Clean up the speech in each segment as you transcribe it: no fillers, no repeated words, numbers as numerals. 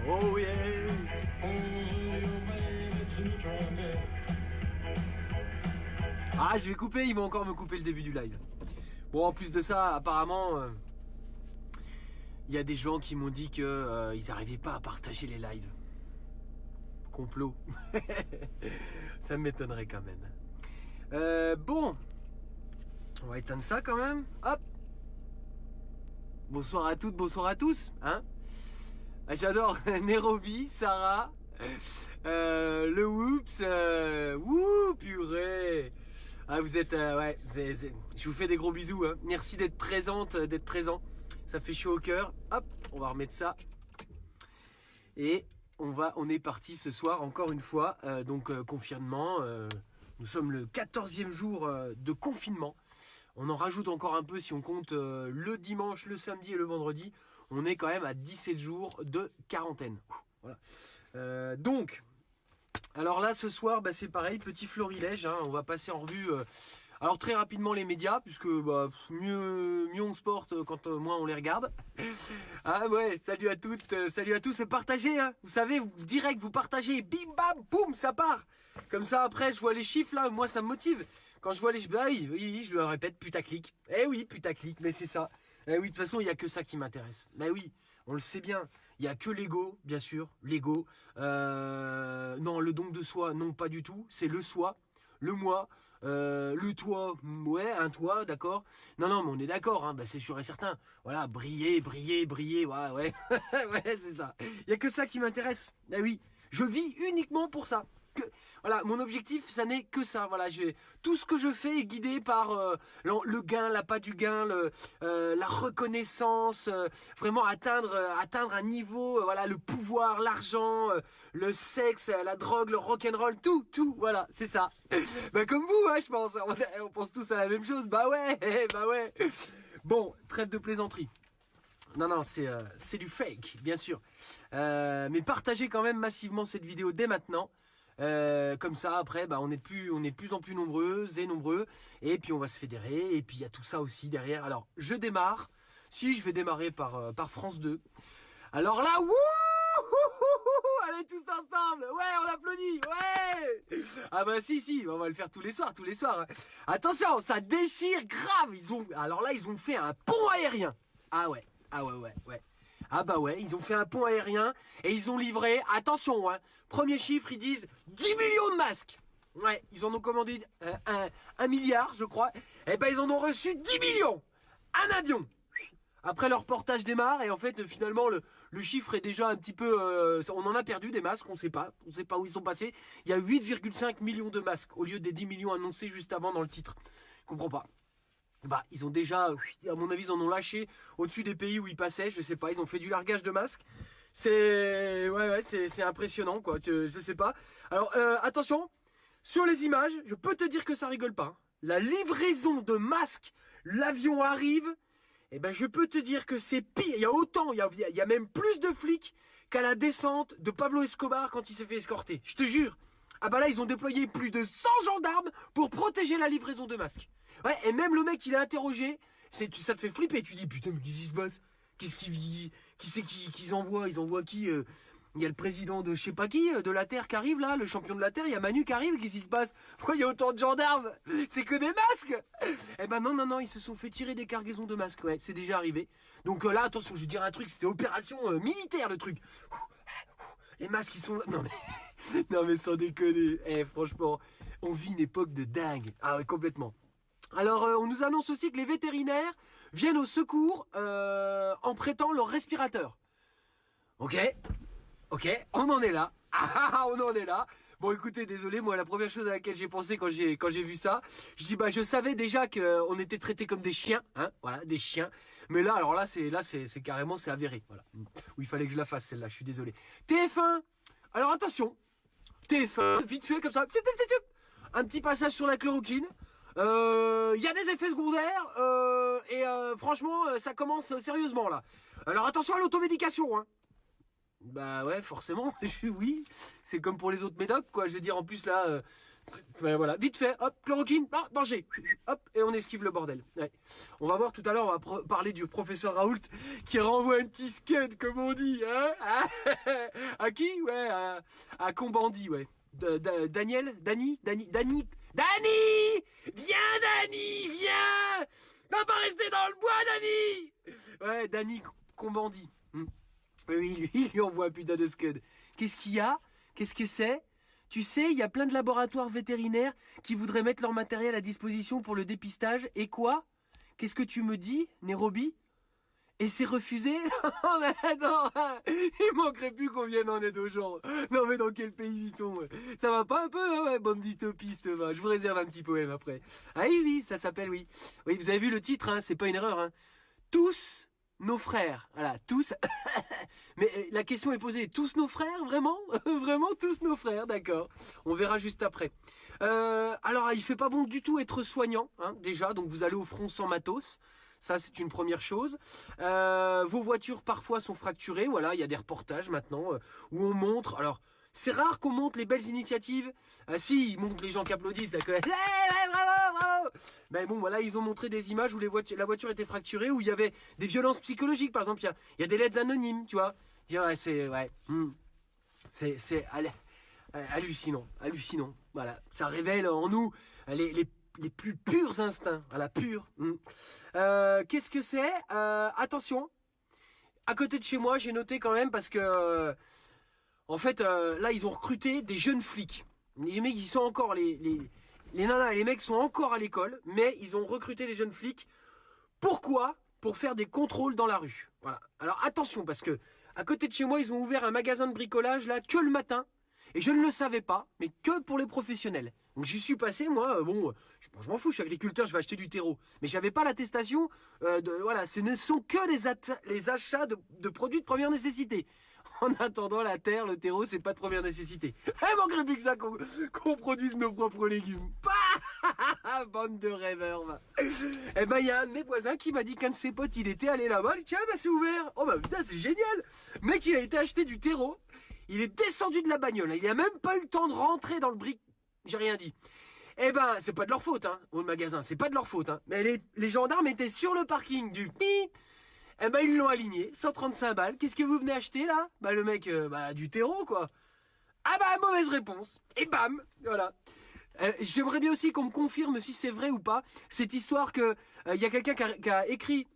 Oh yeah. Ah, je vais couper, ils vont encore me couper le début du live. Bon, en plus de ça, apparemment, il y a des gens qui m'ont dit que ils n'arrivaient pas à partager les lives. Complot. Ça m'étonnerait quand même. Bon, on va éteindre ça quand même. Hop. Bonsoir à toutes, bonsoir à tous. Hein, ah, j'adore Nairobi, Sarah, le Whoops. Wouh, purée. Ah, vous êtes, ouais, je vous fais des gros bisous. Hein. Merci d'être présente, d'être présent. Ça fait chaud au cœur. Hop, on va remettre ça. Et on est parti ce soir encore une fois. Confinement. Nous sommes le 14e jour de confinement. On en rajoute encore un peu si on compte le dimanche, le samedi et le vendredi. On est quand même à 17 jours de quarantaine. Voilà. Alors là, ce soir, bah, c'est pareil, petit florilège. Hein, on va passer en revue, alors très rapidement les médias, puisque bah, mieux on se porte quand moins on les regarde. Ah ouais, salut à toutes, salut à tous. Partagez, hein, vous savez, direct, vous partagez, bim bam, boum, ça part. Comme ça, après, je vois les chiffres là, moi ça me motive. Quand je vois les chiffres, bah oui, je le répète, putaclic. Eh oui, putaclic, mais c'est ça. Eh oui, de toute façon, il n'y a que ça qui m'intéresse. Mais oui. On le sait bien, il n'y a que l'ego, bien sûr, l'ego. Non, le don de soi, non, pas du tout. C'est le soi, le moi, le toi, ouais, un toi, d'accord. Non, mais on est d'accord, hein, bah, c'est sûr et certain. Voilà, briller, ouais, ouais, ouais, c'est ça. Il n'y a que ça qui m'intéresse. Eh oui, je vis uniquement pour ça. Voilà, mon objectif, ça n'est que ça. Voilà, tout ce que je fais est guidé par le gain, l'appât du gain, la reconnaissance, vraiment atteindre un niveau, voilà, le pouvoir, l'argent, le sexe, la drogue, le rock'n'roll, tout, voilà, c'est ça. Bah comme vous, hein, je pense. On pense tous à la même chose. Bah ouais. Bon, trêve de plaisanterie. Non, c'est du fake, bien sûr. Mais partagez quand même massivement cette vidéo dès maintenant. Comme ça après on est de plus en plus nombreux et puis on va se fédérer et puis il y a tout ça aussi derrière. Alors je vais démarrer par France 2. Alors là, allez tous ensemble, ouais, on applaudit, ouais. Ah bah si, on va le faire tous les soirs. Attention, ça déchire grave. Ils ont fait un pont aérien. Ah ouais. Ah bah ouais, ils ont fait un pont aérien et ils ont livré, attention, hein, premier chiffre, ils disent 10 millions de masques. Ouais, ils en ont commandé 1 milliard, je crois. Et ben ils en ont reçu 10 millions. Un avion. Après le reportage démarre et en fait finalement le chiffre est déjà un petit peu... on en a perdu des masques, on sait pas où ils sont passés. Il y a 8,5 millions de masques au lieu des 10 millions annoncés juste avant dans le titre. Je comprends pas. Bah, ils ont déjà, à mon avis, ils en ont lâché au-dessus des pays où ils passaient, je sais pas, ils ont fait du largage de masques. C'est impressionnant, quoi, je sais pas. Alors, attention, sur les images, je peux te dire que ça rigole pas. La livraison de masques, l'avion arrive, et ben, je peux te dire que c'est pire. Il y a autant, il y a même plus de flics qu'à la descente de Pablo Escobar quand il s'est fait escorter. Je te jure. Ah bah là, ils ont déployé plus de 100 gendarmes pour protéger la livraison de masques. Ouais, et même le mec, il est interrogé. Ça te fait flipper. Tu dis, putain, mais qu'est-ce qui se passe? Qui c'est qu'ils envoient? Ils envoient qui? Il y a le président de je sais pas qui, de la Terre qui arrive là, le champion de la Terre. Il y a Manu qui arrive. Qu'est-ce qui se passe? Pourquoi il y a autant de gendarmes? C'est que des masques. Eh ben non, ils se sont fait tirer des cargaisons de masques. Ouais, c'est déjà arrivé. Donc là, attention, je vais dire un truc. C'était opération militaire, le truc. Les masques, ils sont là. Non mais sans déconner. Franchement, on vit une époque de dingue. Ah ouais, complètement. Alors, on nous annonce aussi que les vétérinaires viennent au secours en prêtant leur respirateur. Ok, on en est là. On en est là. Bon, écoutez, désolé, moi, la première chose à laquelle j'ai pensé quand j'ai vu ça, je dis, bah, je savais déjà qu'on était traités comme des chiens, hein, voilà, des chiens. Mais là, alors là, c'est carrément, c'est avéré, voilà. Où il fallait que je la fasse, celle-là, je suis désolé. TF1. Alors, attention. TF1, vite fait, comme ça. Un petit passage sur la chloroquine. Il y a des effets secondaires, et franchement, ça commence sérieusement, là. Alors, attention à l'automédication, hein. Bah ouais, forcément, oui, c'est comme pour les autres médocs, quoi. Je veux dire, en plus là, Voilà, vite fait, hop, chloroquine, ah, danger, hop, et on esquive le bordel. Ouais. On va voir tout à l'heure, on va parler du professeur Raoult qui renvoie un petit scud, comme on dit, hein. À qui? Ouais, à Combandi, ouais. Daniel, Dani, Dani, viens Dani, viens, va pas rester dans le bois, Dani. Ouais, Dani Combandi. Oui, il lui envoie un putain de scud. Qu'est-ce qu'il y a? Qu'est-ce que c'est? Tu sais, il y a plein de laboratoires vétérinaires qui voudraient mettre leur matériel à disposition pour le dépistage. Et quoi? Qu'est-ce que tu me dis, Nairobi? Et c'est refusé? Non, il manquerait plus qu'on vienne en aide aux gens. Non mais dans quel pays vit-on? Ça va pas un peu, hein, ouais, bande d'utopistes, va. Je vous réserve un petit poème après. Ah oui, ça s'appelle, oui. Oui, vous avez vu le titre, hein, c'est pas une erreur. Hein. Tous nos frères. Voilà, tous. Mais la question est posée, tous nos frères, vraiment? Vraiment tous nos frères, d'accord. On verra juste après. Alors, il fait pas bon du tout être soignant, hein, déjà, donc vous allez au front sans matos. Ça, c'est une première chose. Vos voitures, parfois, sont fracturées. Voilà, il y a des reportages maintenant où on montre... Alors, c'est rare qu'on montre les belles initiatives. Ah si, ils montrent les gens qui applaudissent, d'accord. Bravo, bravo. Ben bon, voilà, ils ont montré des images où la voiture était fracturée, où il y avait des violences psychologiques. Par exemple, il y a des lettres anonymes, tu vois. Ouais, c'est... Ouais. C'est hallucinant. Hallucinant. Voilà, ça révèle en nous les plus purs instincts. Voilà, purs. Qu'est-ce que c'est? Attention. À côté de chez moi, j'ai noté quand même parce que... En fait, là, ils ont recruté des jeunes flics. Les mecs, ils sont encore... Les nanas et les mecs sont encore à l'école, mais ils ont recruté les jeunes flics. Pourquoi? Pour faire des contrôles dans la rue. Voilà. Alors, attention, parce que à côté de chez moi, ils ont ouvert un magasin de bricolage, là, que le matin. Et je ne le savais pas, mais que pour les professionnels. Donc, j'y suis passé, moi, je m'en fous, je suis agriculteur, je vais acheter du terreau. Mais j'avais pas l'attestation voilà, ce ne sont que les achats de produits de première nécessité. En attendant, la terre, le terreau, c'est pas de première nécessité. Il manquerait plus que ça qu'on produise nos propres légumes. Bande de rêveurs, va. Eh ben, il y a un de mes voisins qui m'a dit qu'un de ses potes, il était allé là-bas. Il dit, tiens, bah, c'est ouvert. Oh, bah, putain, c'est génial. Le mec, il a été acheter du terreau. Il est descendu de la bagnole. Il a même pas eu le temps de rentrer dans le brick. J'ai rien dit. Eh ben, c'est pas de leur faute, hein, au magasin. C'est pas de leur faute, hein. Mais les gendarmes étaient sur le parking du pi. Eh ben, ils l'ont aligné, 135 balles. Qu'est-ce que vous venez acheter, là? Bah, le mec, du terreau, quoi. Ah bah, mauvaise réponse. Et bam, voilà. J'aimerais bien aussi qu'on me confirme si c'est vrai ou pas, cette histoire que y a quelqu'un qui a écrit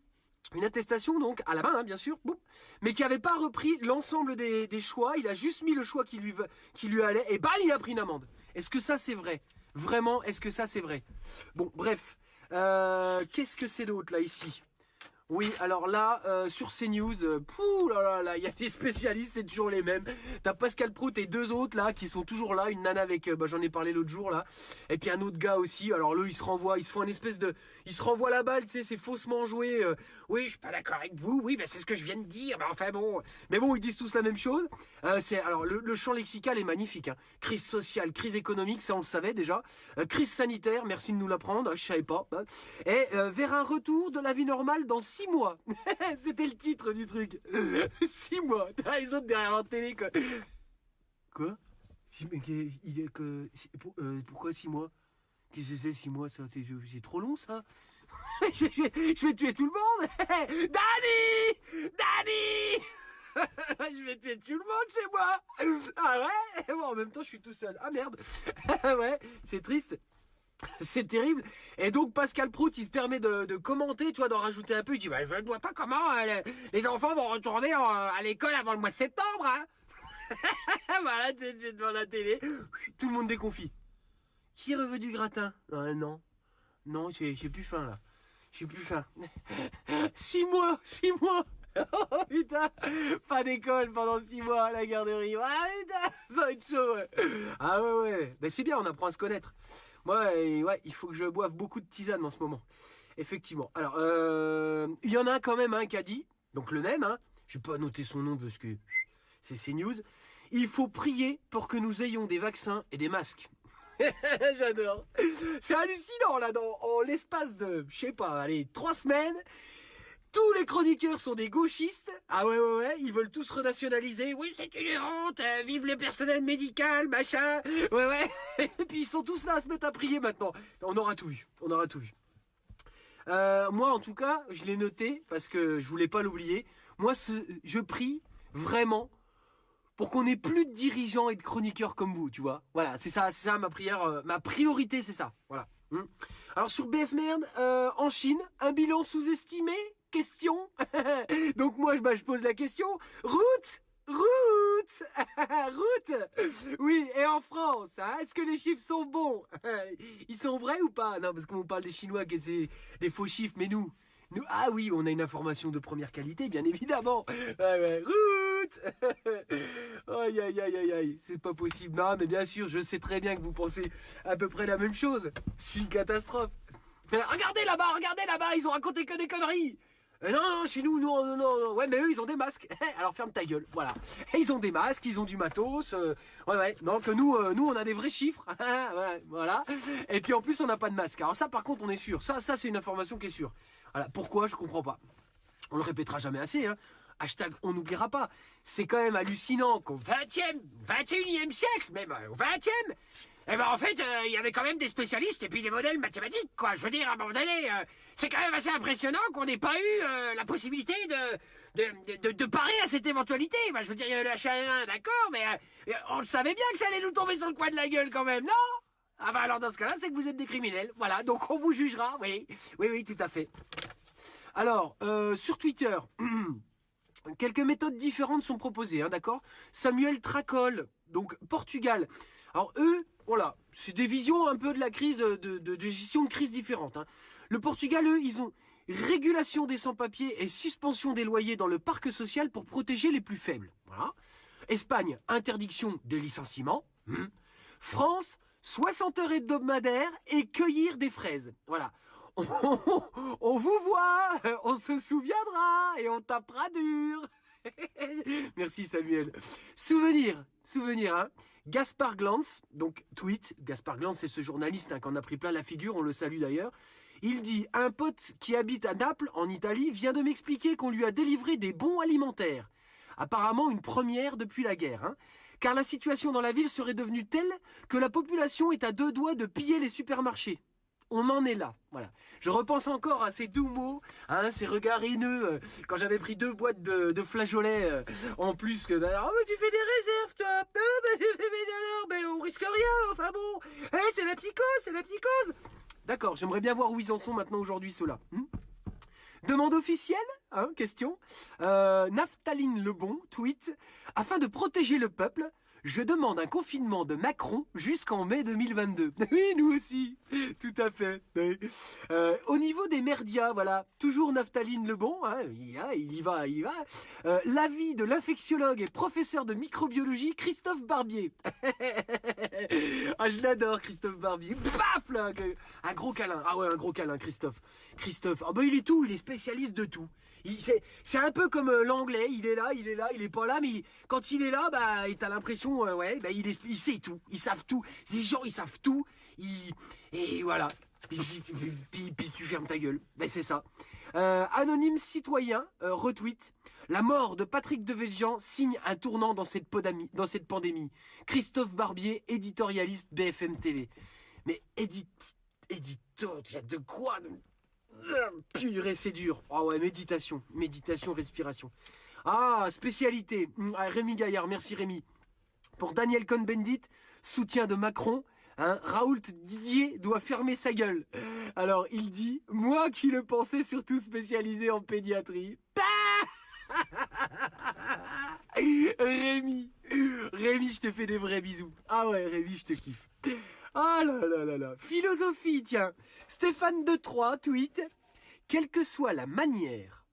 une attestation, donc, à la main, hein, bien sûr, boum, mais qui n'avait pas repris l'ensemble des choix. Il a juste mis le choix qui lui allait, et bam, il a pris une amende. Est-ce que ça, c'est vrai? Vraiment, est-ce que ça, c'est vrai? Bon, bref. Qu'est-ce que c'est d'autre, là, ici? Oui, alors là, sur CNews, là, il y a des spécialistes, c'est toujours les mêmes. T'as Pascal Prout et deux autres là qui sont toujours là, une nana avec, j'en ai parlé l'autre jour là, et puis un autre gars aussi. Alors là, ils se font ils se renvoient la balle, tu sais, c'est faussement joué. Oui, je suis pas d'accord avec vous. Oui, c'est ce que je viens de dire. Mais enfin bon, ils disent tous la même chose. Alors le champ lexical est magnifique. Hein. Crise sociale, crise économique, ça on le savait déjà. Crise sanitaire, merci de nous l'apprendre. Je savais pas. Et vers un retour de la vie normale dans 6 mois. C'était le titre du truc. 6 mois. T'as les autres derrière la télé, quoi. Quoi? Pourquoi 6 mois? Qu'est-ce que c'est 6 mois, ça? C'est trop long, ça. Je vais tuer tout le monde. Dani je vais tuer tout le monde chez moi. Ah ouais? Bon, en même temps, je suis tout seul. Ah merde. Ouais, c'est triste. C'est terrible. Et donc Pascal Prout, il se permet de commenter, tu vois, d'en rajouter un peu. Il dit, je ne vois pas comment les enfants vont retourner à l'école avant le mois de septembre. Hein. Voilà, tu es devant la télé. Tout le monde déconfit. Qui veut du gratin? Non, j'ai plus faim là. J'ai plus faim. 6 mois. Oh putain, pas d'école pendant 6 mois à la garderie. Ah putain, ça va être chaud. Ouais. Ah ouais. Ben, c'est bien, on apprend à se connaître. Moi, il faut que je boive beaucoup de tisane en ce moment. Effectivement. Alors, il y en a quand même un qui a dit, donc le même, hein, je vais pas noter son nom parce que c'est CNews, il faut prier pour que nous ayons des vaccins et des masques. J'adore. C'est hallucinant, là, en l'espace de, je sais pas, allez, 3 semaines, Tous les chroniqueurs sont des gauchistes. Ah ouais, ils veulent tous renationaliser. Oui, c'est une honte, vive le personnel médical, machin. Ouais. Et puis ils sont tous là à se mettre à prier maintenant. On aura tout vu, moi, en tout cas, je l'ai noté parce que je voulais pas l'oublier. Moi, je prie vraiment pour qu'on ait plus de dirigeants et de chroniqueurs comme vous, tu vois. Voilà, c'est ça ma prière, ma priorité, c'est ça. Voilà. Alors sur BF Merde, en Chine, un bilan sous-estimé? Question. Donc moi, je pose la question. Route. Oui, et en France, hein, est-ce que les chiffres sont bons? Ils sont vrais ou pas? Non, parce qu'on parle des Chinois, que c'est des faux chiffres, mais nous, ah oui, on a une information de première qualité, bien évidemment. Ouais, route. Aïe, c'est pas possible. Non, mais bien sûr, je sais très bien que vous pensez à peu près la même chose. C'est une catastrophe. Regardez là-bas, ils ont raconté que des conneries. Non, chez nous, non. Ouais, mais eux, ils ont des masques. Alors ferme ta gueule, voilà. Ils ont des masques, ils ont du matos. Ouais. Non, que nous, on a des vrais chiffres. Ouais, voilà. Et puis en plus, on n'a pas de masque. Alors ça, par contre, on est sûr. Ça, c'est une information qui est sûre. Voilà. Pourquoi? Je comprends pas. On le répétera jamais assez, hein. Hashtag on n'oubliera pas. C'est quand même hallucinant qu'au 21e siècle, même au 20e, eh ben en fait, il y avait quand même des spécialistes et puis des modèles mathématiques, quoi. Je veux dire, à un moment donné, c'est quand même assez impressionnant qu'on n'ait pas eu la possibilité de parer à cette éventualité. Bah, je veux dire, il y avait le H1N1, d'accord, mais on le savait bien que ça allait nous tomber sur le coin de la gueule quand même, non? Ah bah alors dans ce cas-là, c'est que vous êtes des criminels. Voilà, donc on vous jugera, oui, tout à fait. Alors, sur Twitter... quelques méthodes différentes sont proposées, hein, d'accord? Samuel Tracol, donc Portugal. Alors eux, voilà, c'est des visions un peu de la crise, de gestion de crise différentes. Hein. Le Portugal, eux, ils ont régulation des sans-papiers et suspension des loyers dans le parc social pour protéger les plus faibles. Voilà. Espagne, interdiction des licenciements. France, 60 heures hebdomadaires et cueillir des fraises. Voilà. On vous voit, on se souviendra et on tapera dur. Merci Samuel. Souvenir, hein. Gaspard Glantz, donc tweet. Gaspard Glantz, c'est ce journaliste hein, qu'on a pris plein la figure, on le salue d'ailleurs. Il dit, un pote qui habite à Naples, en Italie, vient de m'expliquer qu'on lui a délivré des bons alimentaires. Apparemment une première depuis la guerre, hein. Car la situation dans la ville serait devenue telle que la population est à deux doigts de piller les supermarchés. On en est là, voilà. Je repense encore à ces doux mots, hein, ces regards haineux, quand j'avais pris 2 boîtes de flageolets en plus que d'ailleurs. Oh mais tu fais des réserves toi. Mais on risque rien, enfin bon. C'est la psychose. D'accord, j'aimerais bien voir où ils en sont maintenant aujourd'hui ceux-là. Demande officielle, hein, question. Naphtaline Lebon, tweet. Afin de protéger le peuple, je demande un confinement de Macron jusqu'en mai 2022. Oui, nous aussi, tout à fait. Oui. Au niveau des merdias, voilà, toujours Naphtaline Lebon, hein, il y va. L'avis de l'infectiologue et professeur de microbiologie Christophe Barbier. Ah, je l'adore, Christophe Barbier. Paf là, un gros câlin. Ah ouais, un gros câlin, Christophe. Ah bah il est tout, il est spécialiste de tout. C'est un peu comme l'anglais, il est là, il est pas là, mais quand il est là, bah, t'as l'impression, il sait tout, ils savent tout. Les gens, ils savent tout, et voilà. Puis tu fermes ta gueule. Ben c'est ça. Anonyme citoyen, retweet. La mort de Patrick Devedjian signe un tournant dans cette pandémie. Christophe Barbier, éditorialiste BFM TV. Mais éditeur, il y a de quoi purée, c'est dur. Ah ouais, méditation, respiration. Ah, spécialité. Rémi Gaillard, merci Rémi. Pour Daniel Cohn-Bendit, soutien de Macron. Hein, Raoult Didier doit fermer sa gueule. Alors, il dit, moi qui le pensais surtout spécialisé en pédiatrie. Rémi, je te fais des vrais bisous. Ah ouais, Rémi, je te kiffe. Ah là. Philosophie, tiens. Stéphane de Troyes, tweet. Quelle que soit la manière,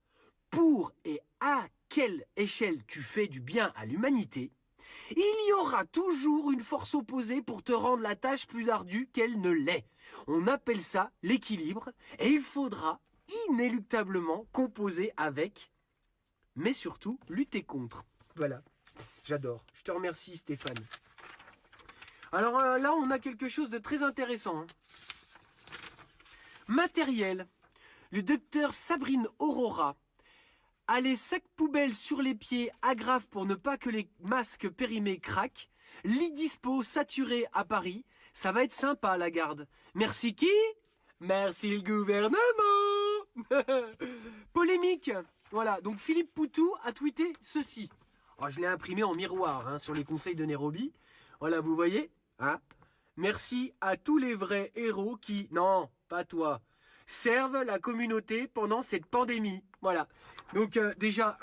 pour et à quelle échelle tu fais du bien à l'humanité, il y aura toujours une force opposée pour te rendre la tâche plus ardue qu'elle ne l'est. On appelle ça l'équilibre et il faudra inéluctablement composer avec, mais surtout lutter contre. Voilà, j'adore. Je te remercie Stéphane. Alors là, on a quelque chose de très intéressant. Hein. Matériel. Le docteur Sabrine Aurora Allez, sac poubelle sur les pieds, agrafe pour ne pas que les masques périmés craquent. Lit dispo, saturé à Paris. Ça va être sympa, la garde. Merci qui? Merci le gouvernement. Polémique. Voilà, donc Philippe Poutou a tweeté ceci. Oh, je l'ai imprimé en miroir hein, sur les conseils de Nairobi. Voilà, vous voyez hein. Merci à tous les vrais héros qui, non, pas toi, servent la communauté pendant cette pandémie. Voilà. Donc déjà,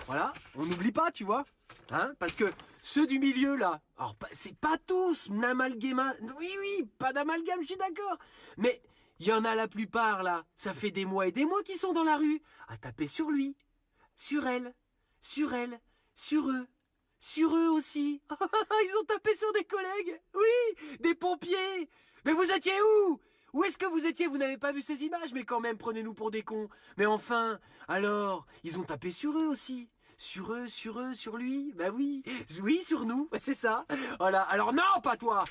voilà, on n'oublie pas, tu vois. Hein, parce que ceux du milieu, là, alors c'est pas tous n'amalgame. Oui, pas d'amalgame, je suis d'accord. Mais il y en a la plupart, là. Ça fait des mois et des mois qu'ils sont dans la rue à taper sur lui, sur elle, sur eux aussi. Ils ont tapé sur des collègues. Oui, des pompiers. Mais vous étiez où? Où est-ce que vous étiez? Vous n'avez pas vu ces images? Mais quand même, prenez-nous pour des cons. Mais enfin, alors, ils ont tapé sur eux aussi. Sur eux, sur lui. Bah oui, sur nous, c'est ça. Voilà, alors non, pas toi.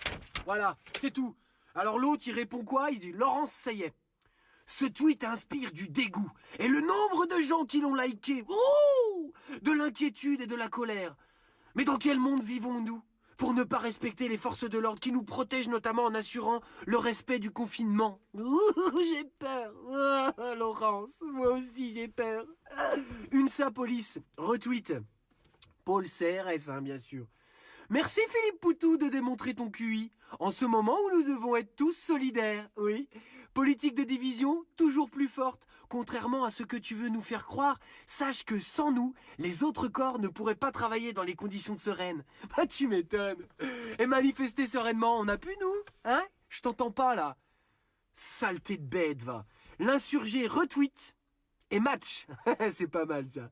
Voilà, c'est tout. Alors l'autre, il répond quoi? Il dit, Laurence, ça y est. Ce tweet inspire du dégoût. Et le nombre de gens qui l'ont liké, de l'inquiétude et de la colère. Mais dans quel monde vivons-nous pour ne pas respecter les forces de l'ordre qui nous protègent notamment en assurant le respect du confinement? J'ai peur. Laurence, moi aussi j'ai peur. UNSA Police, retweet. Pôle CRS, hein, bien sûr. Merci Philippe Poutou de démontrer ton QI, en ce moment où nous devons être tous solidaires, oui. Politique de division, toujours plus forte. Contrairement à ce que tu veux nous faire croire, sache que sans nous, les autres corps ne pourraient pas travailler dans les conditions sereines. Bah tu m'étonnes. Et manifester sereinement, on a pu nous, hein? Je t'entends pas là. Saleté de bête, va. L'insurgé retweet. Et match, c'est pas mal ça.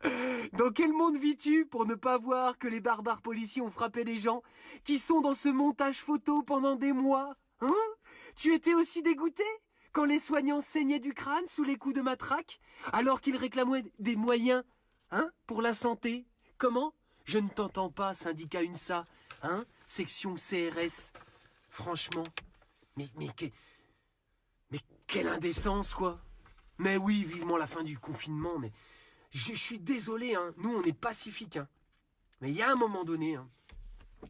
Dans quel monde vis-tu pour ne pas voir que les barbares policiers ont frappé les gens qui sont dans ce montage photo pendant des mois? Hein? Tu étais aussi dégoûté quand les soignants saignaient du crâne sous les coups de matraque alors qu'ils réclamaient des moyens hein, pour la santé? Comment? Je ne t'entends pas, syndicat UNSA, hein, section CRS. Franchement, mais quelle indécence quoi. Mais oui, vivement la fin du confinement, mais je suis désolé, hein. Nous on est pacifiques, hein. Mais il y a un moment donné, hein.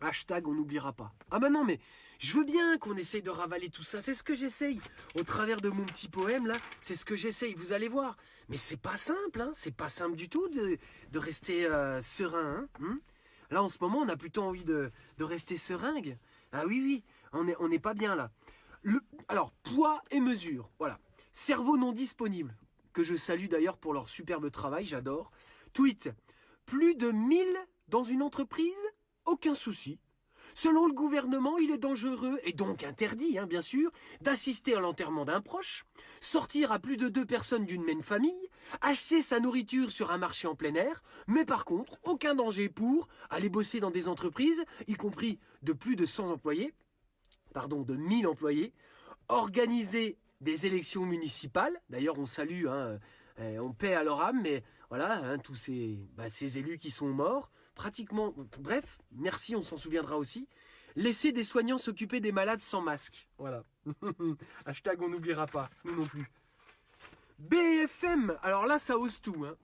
Hashtag on n'oubliera pas. Ah bah non, mais je veux bien qu'on essaye de ravaler tout ça, c'est ce que j'essaye. Au travers de mon petit poème là, c'est ce que j'essaye, vous allez voir. Mais c'est pas simple, hein. C'est pas simple du tout de rester serein, hein. Là en ce moment on a plutôt envie de rester seringue. Ah oui, on n'est pas bien là. Alors, poids et mesure, voilà. Cerveau non disponible, que je salue d'ailleurs pour leur superbe travail, j'adore. Tweet, plus de 1000 dans une entreprise, aucun souci. Selon le gouvernement, il est dangereux et donc interdit, hein, bien sûr, d'assister à l'enterrement d'un proche, sortir à plus de 2 personnes d'une même famille, acheter sa nourriture sur un marché en plein air, mais par contre, aucun danger pour aller bosser dans des entreprises, y compris de plus de 100 employés, de 1000 employés, organiser des élections municipales. D'ailleurs, on salue, hein, on paie à leur âme, mais voilà, hein, tous ces élus qui sont morts, pratiquement, bref, merci, on s'en souviendra aussi. Laisser des soignants s'occuper des malades sans masque. Voilà. Hashtag on n'oubliera pas, nous non plus. BFM, alors là, ça ose tout. Hein.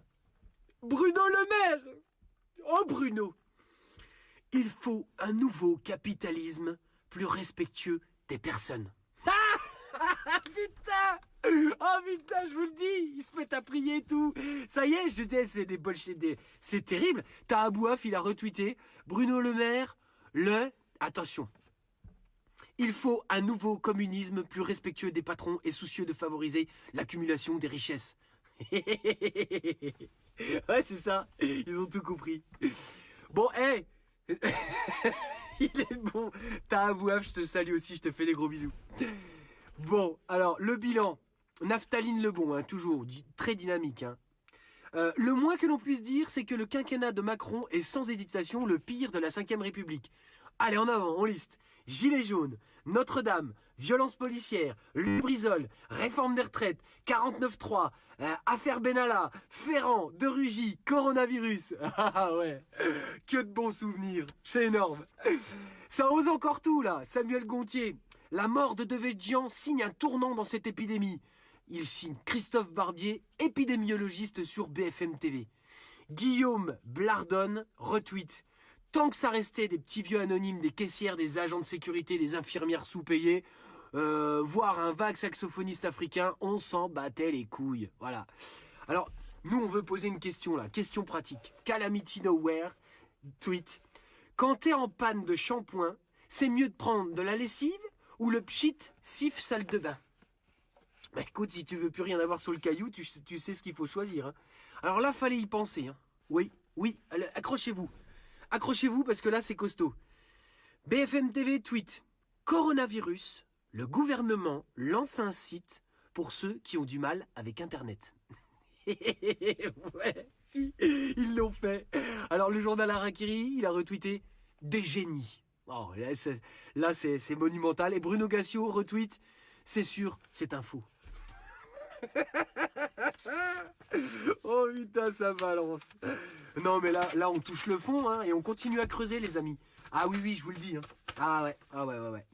Bruno Le Maire. Oh Bruno. Il faut un nouveau capitalisme plus respectueux des personnes. Putain! Oh putain, je vous le dis, ils se mettent à prier et tout. Ça y est, je te dis, c'est des bullshit. C'est terrible. T'as Abouaf, il a retweeté. Bruno Le Maire, attention. Il faut un nouveau communisme plus respectueux des patrons et soucieux de favoriser l'accumulation des richesses. Ouais, c'est ça. Ils ont tout compris. Bon, hé! Il est bon. T'as Abouaf, je te salue aussi, je te fais des gros bisous. Bon, alors, le bilan. Naphtaline Lebon, hein, toujours très dynamique. Hein. Le moins que l'on puisse dire, c'est que le quinquennat de Macron est sans hésitation le pire de la Ve République. Allez, en avant, on liste. Gilets jaunes, Notre-Dame, violence policière, Lubrizol, réforme des retraites, 49.3, affaire Benalla, Ferrand, De Rugy, coronavirus. Ah ouais, que de bons souvenirs, c'est énorme. Ça ose encore tout là, Samuel Gontier. La mort de Devedjian signe un tournant dans cette épidémie. Il signe Christophe Barbier, épidémiologiste sur BFM TV. Guillaume Blardon retweet. Tant que ça restait des petits vieux anonymes, des caissières, des agents de sécurité, des infirmières sous-payées, voire un vague saxophoniste africain, on s'en battait les couilles. Voilà. Alors, nous, on veut poser une question là, question pratique. Calamity Nowhere, tweet. Quand t'es en panne de shampoing, c'est mieux de prendre de la lessive ou le pchit sif salle de bain? Bah écoute, si tu veux plus rien avoir sur le caillou, tu sais ce qu'il faut choisir. Hein. Alors là, fallait y penser. Hein. Oui, allez, accrochez-vous. Accrochez-vous parce que là, c'est costaud. BFM TV tweet. Coronavirus, le gouvernement lance un site pour ceux qui ont du mal avec Internet. Ouais, si, ils l'ont fait. Alors le journal Harakiri, il a retweeté des génies. Oh, là, c'est monumental. Et Bruno Gassio retweet, c'est sûr, c'est un faux. Oh putain, ça balance. Non mais là on touche le fond hein, et on continue à creuser les amis. Ah oui, je vous le dis. Hein. Ah ouais.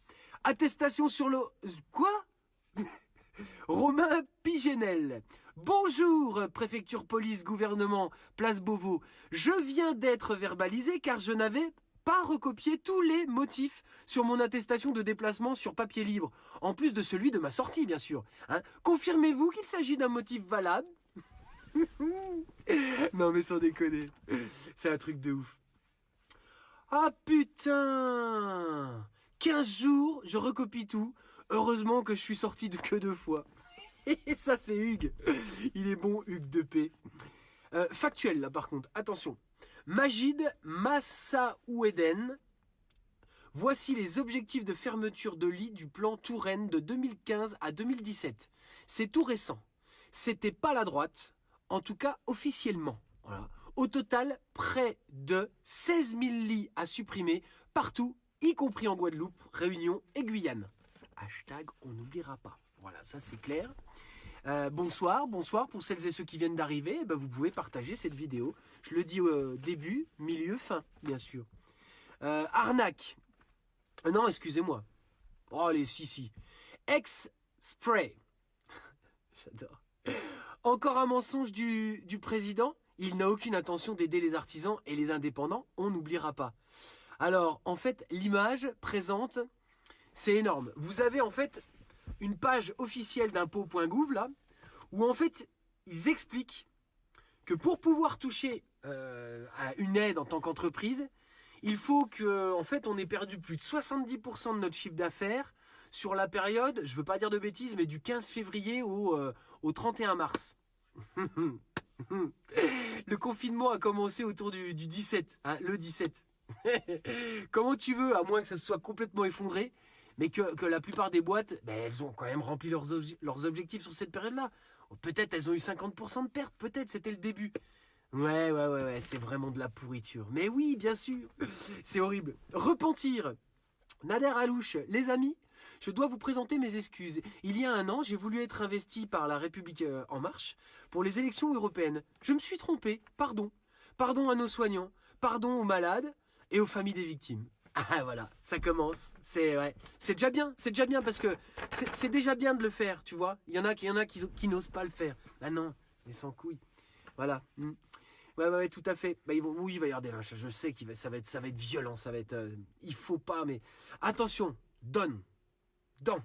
Attestation sur le... Quoi? Romain Pigenel. Bonjour, préfecture police gouvernement, place Beauvau. Je viens d'être verbalisé car je n'avais pas recopié tous les motifs sur mon attestation de déplacement sur papier libre, en plus de celui de ma sortie bien sûr. Hein. Confirmez-vous qu'il s'agit d'un motif valable? Non mais sans déconner, c'est un truc de ouf. Ah putain, 15 jours, je recopie tout. Heureusement que je suis sorti que 2 fois. Et ça c'est Hugues. Il est bon Hugues de P. Factuel là par contre, attention. Majid Massaoueden. Voici les objectifs de fermeture de lits du plan Touraine de 2015 à 2017. C'est tout récent. C'était pas la droite, en tout cas officiellement. Voilà. Au total, près de 16 000 lits à supprimer partout, y compris en Guadeloupe, Réunion et Guyane. Hashtag on n'oubliera pas. Voilà, ça c'est clair. Bonsoir pour celles et ceux qui viennent d'arriver. Vous pouvez partager cette vidéo. Je le dis au début, milieu, fin, bien sûr. Arnaque. Non, excusez-moi. Oh, allez, si. Ex-spray. J'adore. Encore un mensonge du président. Il n'a aucune intention d'aider les artisans et les indépendants. On n'oubliera pas. Alors, en fait, l'image présente, c'est énorme. Vous avez en fait une page officielle d'impôts.gouv là, où en fait, ils expliquent que pour pouvoir toucher à une aide en tant qu'entreprise, il faut que, en fait, on ait perdu plus de 70% de notre chiffre d'affaires sur la période, je veux pas dire de bêtises, mais du 15 février au 31 mars. Le confinement a commencé autour du 17, hein, le 17. Comment tu veux, à moins que ça se soit complètement effondré, mais que la plupart des boîtes, elles ont quand même rempli leurs objectifs sur cette période-là. Peut-être elles ont eu 50% de pertes, peut-être c'était le début. Ouais, c'est vraiment de la pourriture. Mais oui, bien sûr, c'est horrible. Repentir. Nader Alouche, les amis, je dois vous présenter mes excuses. Il y a 1 an, j'ai voulu être investi par La République En Marche pour les élections européennes. Je me suis trompé, pardon. Pardon à nos soignants, pardon aux malades et aux familles des victimes. Ah voilà, ça commence. C'est déjà bien parce que c'est déjà bien de le faire, tu vois. Il y en a qui n'osent pas le faire. Ah non, mais sans couilles. Voilà. Ouais, tout à fait. Il va y avoir des lynches. Je sais ça va être violent, ça va être. Il faut pas, mais attention. Dans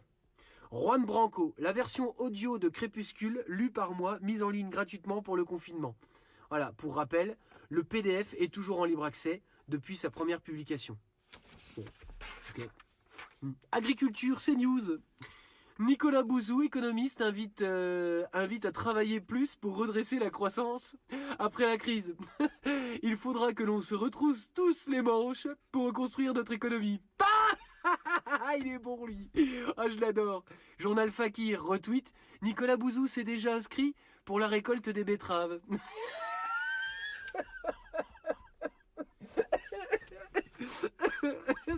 Juan Branco, la version audio de Crépuscule, lue par moi, mise en ligne gratuitement pour le confinement. Voilà, pour rappel, le PDF est toujours en libre accès depuis sa première publication. Bon, okay. Agriculture, CNews. Nicolas Bouzou, économiste, invite à travailler plus pour redresser la croissance après la crise. Il faudra que l'on se retrousse tous les manches pour reconstruire notre économie. Il est bon lui. Ah, je l'adore. Journal Fakir retweet. Nicolas Bouzou s'est déjà inscrit pour la récolte des betteraves.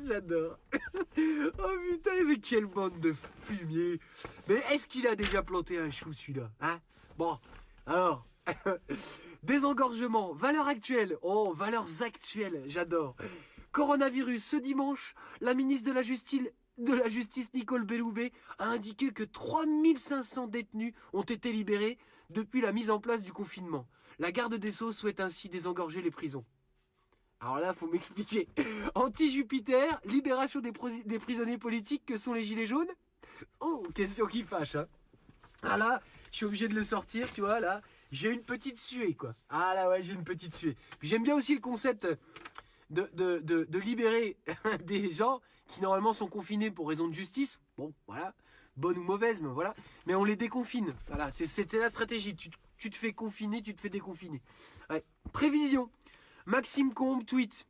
J'adore. Oh putain, mais quelle bande de fumier. Mais est-ce qu'il a déjà planté un chou celui-là, hein? Bon, alors, désengorgement, valeurs actuelles. Oh, valeurs actuelles, j'adore. Coronavirus, ce dimanche, la ministre de la Justice de la justice Nicole Belloubet a indiqué que 3500 détenus ont été libérés depuis la mise en place du confinement. La garde des Sceaux souhaite ainsi désengorger les prisons. Alors là, faut m'expliquer. Anti-Jupiter, libération des prisonniers politiques que sont les gilets jaunes? Oh, question qui fâche, hein. Ah là, je suis obligé de le sortir, tu vois, là. J'ai une petite suée, quoi. Ah là, ouais, j'ai une petite suée. Puis j'aime bien aussi le concept de libérer des gens qui normalement sont confinés pour raison de justice. Bon, voilà, bonne ou mauvaise, mais voilà. Mais on les déconfine. Voilà, c'était la stratégie. Tu te fais confiner, tu te fais déconfiner. Ouais. Prévision. Maxime Combe tweet.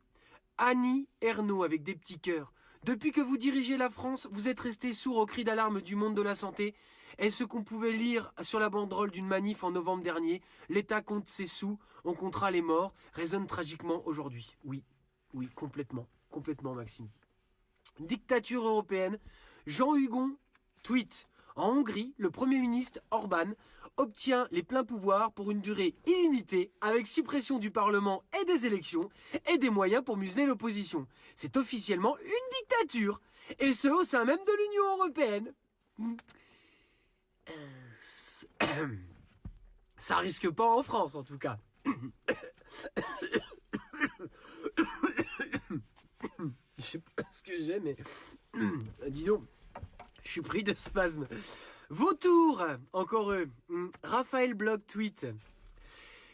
Annie Ernaux avec des petits cœurs. Depuis que vous dirigez la France, vous êtes resté sourd aux cris d'alarme du monde de la santé. Est ce qu'on pouvait lire sur la banderole d'une manif en novembre dernier. L'État compte ses sous, on comptera les morts, résonne tragiquement aujourd'hui. Oui, oui, complètement, Maxime. Dictature européenne. Jean Hugon tweet. En Hongrie, le Premier ministre Orban obtient les pleins pouvoirs pour une durée illimitée avec suppression du Parlement et des élections et des moyens pour museler l'opposition. C'est officiellement une dictature, et ce au sein même de l'Union européenne. Ça risque pas en France en tout cas. Je sais pas ce que j'ai, mais dis donc, je suis pris de spasmes. Vautour, encore eux. Raphaël Blog tweet.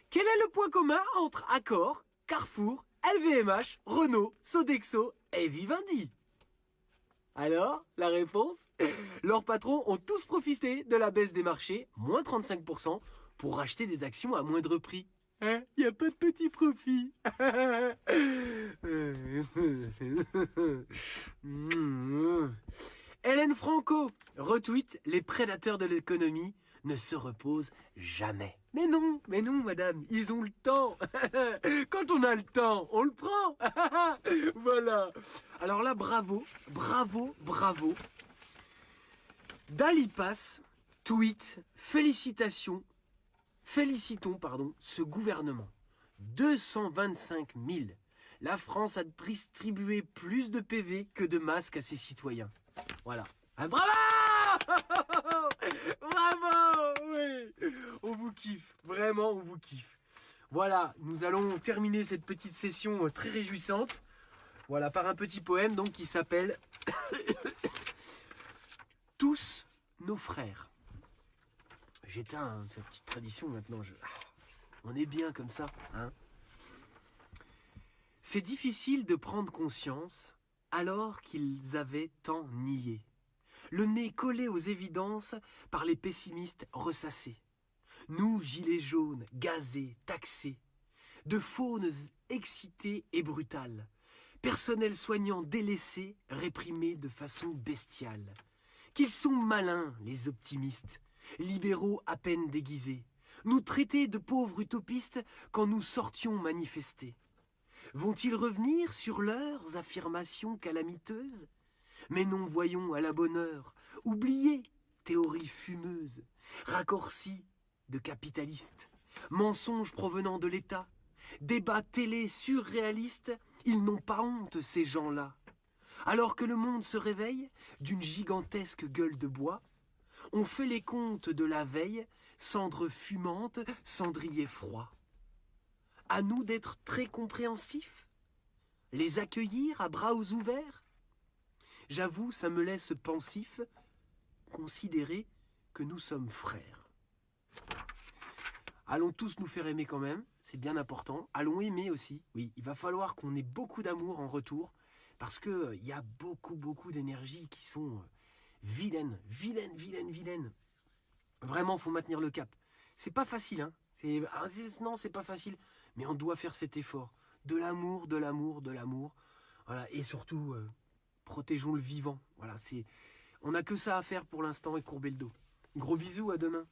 Quel est le point commun entre Accor, Carrefour, LVMH, Renault, Sodexo et Vivendi? Alors, la réponse? Leurs patrons ont tous profité de la baisse des marchés, moins 35%, pour racheter des actions à moindre prix. Hein? Il n'y a pas de petit profit. Hélène Franco retweet. Les prédateurs de l'économie ne se reposent jamais. Mais non, madame, ils ont le temps. Quand on a le temps, on le prend. Voilà. Alors là, bravo. Dalipas tweet. Félicitons, ce gouvernement. 225 000. La France a distribué plus de PV que de masques à ses citoyens. Voilà. Ah, bravo! Bravo! Oui. On vous kiffe. Vraiment, on vous kiffe. Voilà, nous allons terminer cette petite session très réjouissante. Voilà, par un petit poème donc qui s'appelle Tous nos frères. J'éteins cette petite tradition maintenant. On est bien comme ça, hein? C'est difficile de prendre conscience alors qu'ils avaient tant nié. Le nez collé aux évidences par les pessimistes ressassés. Nous, gilets jaunes, gazés, taxés, de faunes excitées et brutales, personnel soignant délaissé, réprimé de façon bestiale. Qu'ils sont malins, les optimistes, libéraux à peine déguisés, nous traiter de pauvres utopistes quand nous sortions manifester. Vont-ils revenir sur leurs affirmations calamiteuses? Mais non, voyons à la bonne heure, oubliez, théorie fumeuse, raccourcis de capitalistes, mensonges provenant de l'État, débats télé surréalistes, ils n'ont pas honte ces gens-là. Alors que le monde se réveille d'une gigantesque gueule de bois, on fait les comptes de la veille, cendres fumantes, cendrier froid. À nous d'être très compréhensifs, les accueillir à bras ouverts. J'avoue, ça me laisse pensif, considérer que nous sommes frères. Allons tous nous faire aimer quand même, c'est bien important. Allons aimer aussi, oui, il va falloir qu'on ait beaucoup d'amour en retour, parce qu'il y a beaucoup d'énergies qui sont vilaines. Vraiment, il faut maintenir le cap. C'est pas facile, hein. Non, c'est pas facile, mais on doit faire cet effort. De l'amour. Voilà, et surtout, protégeons le vivant. Voilà, on n'a que ça à faire pour l'instant et courber le dos. Gros bisous, à demain.